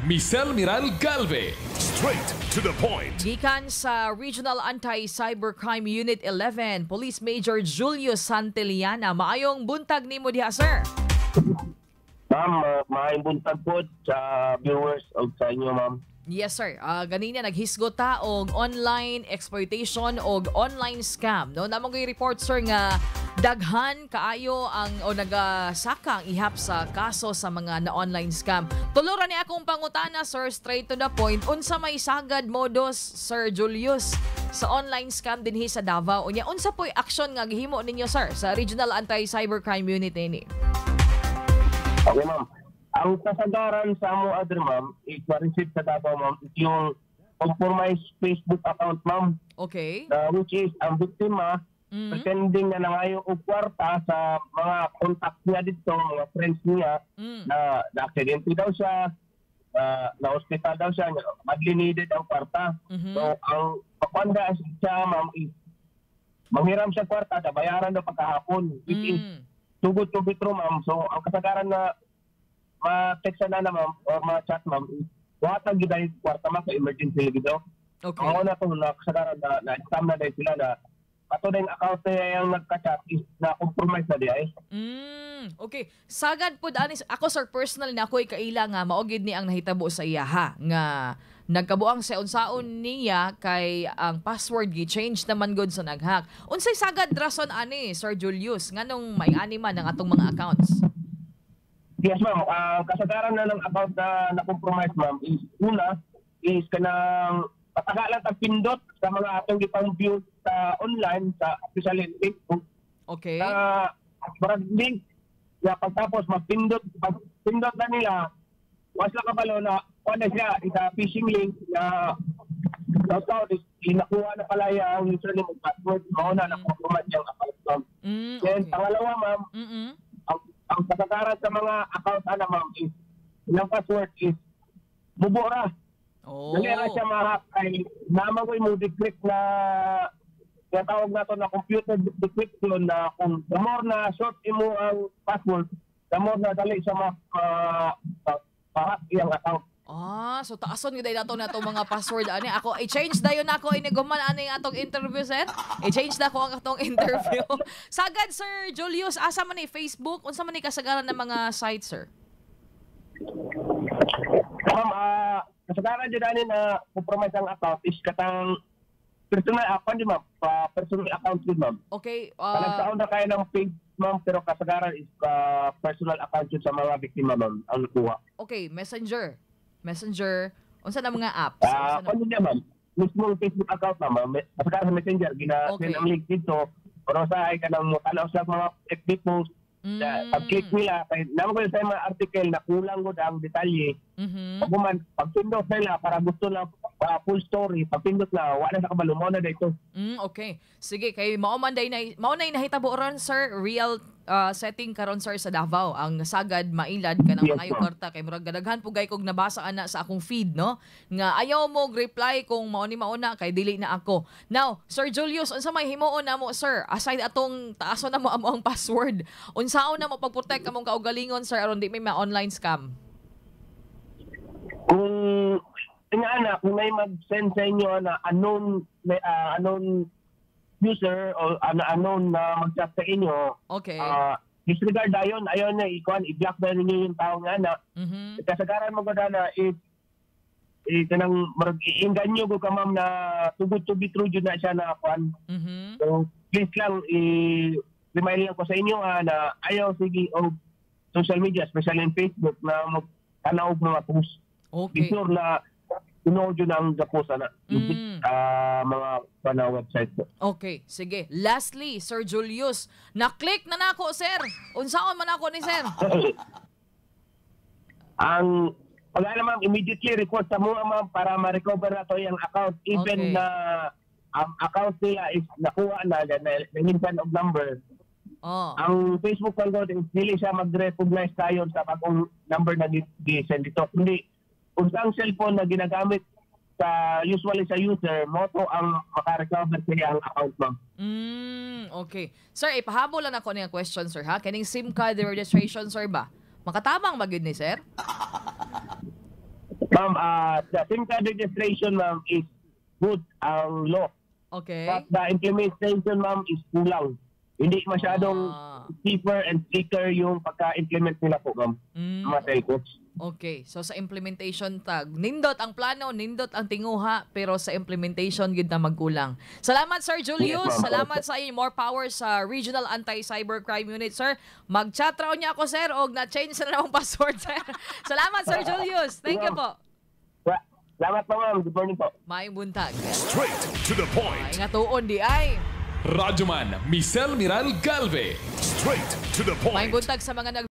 Michelle Miral Galve. Straight to the point. Gikan sa Regional Anti-Cybercrime Unit 11, Police Major Julius Santillana. Maayong buntag nimo diha, sir. Ma'am, maayong buntag po sa viewers o sa inyo, ma'am. Yes, sir. Ganina naghisgot ta og online exploitation og online scam. No, namong report sir nga daghan kaayo ang o nagasaka ang ihap sa kaso sa mga na-online scam. Tuluran ni akong pangutana, sir, straight to the point. Unsa may sagad modus, Sir Julius, sa online scam dinhi sa Davao? Unya, unsa po'y aksyon nga gihimo ninyo, sir, sa Regional Anti-Cybercrime Unit ni? Okay, ma'am. Ang kasagaran sa mo other, ma'am, is ma-receive sa Davao, ma'am, is yung compromised Facebook account, ma'am. Okay. Which is ang biktima pretending na nangayo og kwarta sa mga contact niya dito, mga friends niya, na na-accidente daw siya, na-hospital daw siya, badly needed ang kwarta. So, ang pakwanda siya, ma'am, is manghiram siya kwarta, bayaran daw pagkahapon, which is tugod to bitro, ma'am. So, ang kasagaran na ma-text na ma'am, or ma-chat, ma'am, watag yun dahil kwarta, ma'am, sa emergency dito. Okay. Ang una po, kasagaran na-scam na dahil sila na ato na yung account na yung nagka-chat is na-compromise na diya eh. Okay. Sagad po, ako, sir, personal na ako'y kaila nga maogid ni ang nahitabo sa iya, ha? Nga nagkabuang sa unsaon niya kay ang password gi-change naman good sa nag-hack. Unsay sagad rason ani, Sir Julius, nganong may anima ng atong mga accounts? Yes, ma'am. Ang kasagaran na ng account na na-compromise, ma'am, is una, is kanang patagalan ang pindot sa mga atong ipang-view sa online, sa official Facebook. Okay. Parang link, na pagtapos pagpindot na nila, was lang kabalo na kung siya, isa phishing link na inakuha na pala yung username at password, mauna na compromise yung account, ma'am. Then, pangalawa, ma'am, ang kasagaran sa mga account ma'am, is yung password is bubura. Dali na siya ma-hack ay naman ko yung decrypt na tawag na ito na computer decryption na kung the more na short mo ang password, the more na dali siya ma-hack yung account. So taason gyud dato na itong mga password ani. Ako i-change dayon nako iniguman ani atong interview, sir. I-change na ko ang atong interview. Sagad, Sir Julius, asa man ni Facebook, unsa man ni kasagaran ng mga site, sir? Kasagaran dyan natin na compromise ang account is katang personal account din, ma'am. Personal account din, ma'am. Okay. Nagsaon na kayo ng page, ma'am, pero kasagaran is personal account yun sa mga biktima, ma'am, ang nakuha. Okay, Messenger. Unsa na mga apps? Ano niya, ma'am? Mismo Facebook account, ma'am. Kasagaran sa Messenger, gina-send ang link dito. Pero sa ay ka nang tanaw sa mga FB post, pag-click nila, naman ko sa mga article na kulang ko ang detalye. Pag-pindot nila para gusto lang full story, pag-pindot na, wala na kabalo, mo na dito. Okay. Sige, kay maunay nahitabo ron, sir, real setting karon, sir, sa Davao. Ang sagad mailad ka ng mga kwarta kay murag gadaghan pugay kog nabasa ana sa akong feed, no? Nga ayaw mo reply kung mauna kay dili na ako. Now, Sir Julius, unsa may himuon namo, sir? Aside atong taason na mo ang password, unsaon na mo pag-protect among kaugalingon, sir, aron di may online scam? Kung kung may mag-send sa inyo na unknown user o unknown na mag-chat sa inyo, okay. Disregard ayon na i-block na ninyo yung tao nga na. Kasagaran mo ganda na kanang i-inganyo ko ka, ma'am, na tugod to be true yun na siya na kwan. So please lang remind lang ko sa inyo na ayaw sige o social media, especially in Facebook, na magtanaw mga post. Okay. Before na tunood yun ang gapo sana mga website ko. Okay, sige. Lastly, Sir Julius, na-click na nako, sir. Unsaon man ako ni sir? Ang wala naman, immediately report sa mga, ma'am, para ma-recover na to yung account. Even na ang account nila is nakuha na minsan of number. Ang Facebook account is dili siya mag-recognize tayo sa bagong number na di-send dito. Hindi. Kung ang cellphone na ginagamit usually sa user, moto ang makarecover siya ang account, ma'am. Okay. Sir, ipahabol lang ako niya question, sir, ha? Kaning SIM card registration, sir, ba? Makatabang ba yun ni sir? Ma'am, the SIM card registration, ma'am, is good ang law. Okay. But the implementation, ma'am, is kulang. Hindi masyadong steeper and stricter yung pagka-implement nila po, ma'am. Mga telcos. Okay. So sa implementation tag, nindot ang plano, nindot ang tinguha, pero sa implementation gid na magkulang. Salamat Sir Julius. Yes, ma'am. Salamat sa inyo. More power sa Regional Anti-Cybercrime Unit, sir. Mag-chat raw niya ako, sir, og na-change na ang password, sir. Salamat Sir Julius. Thank you po. Salamat po, ma'am. Good morning po. Maayong buntag. Straight to the point. Ay nga tuon di ay. Radyoman Michelle Miral Galve. Straight to the point. Maayong buntag sa mga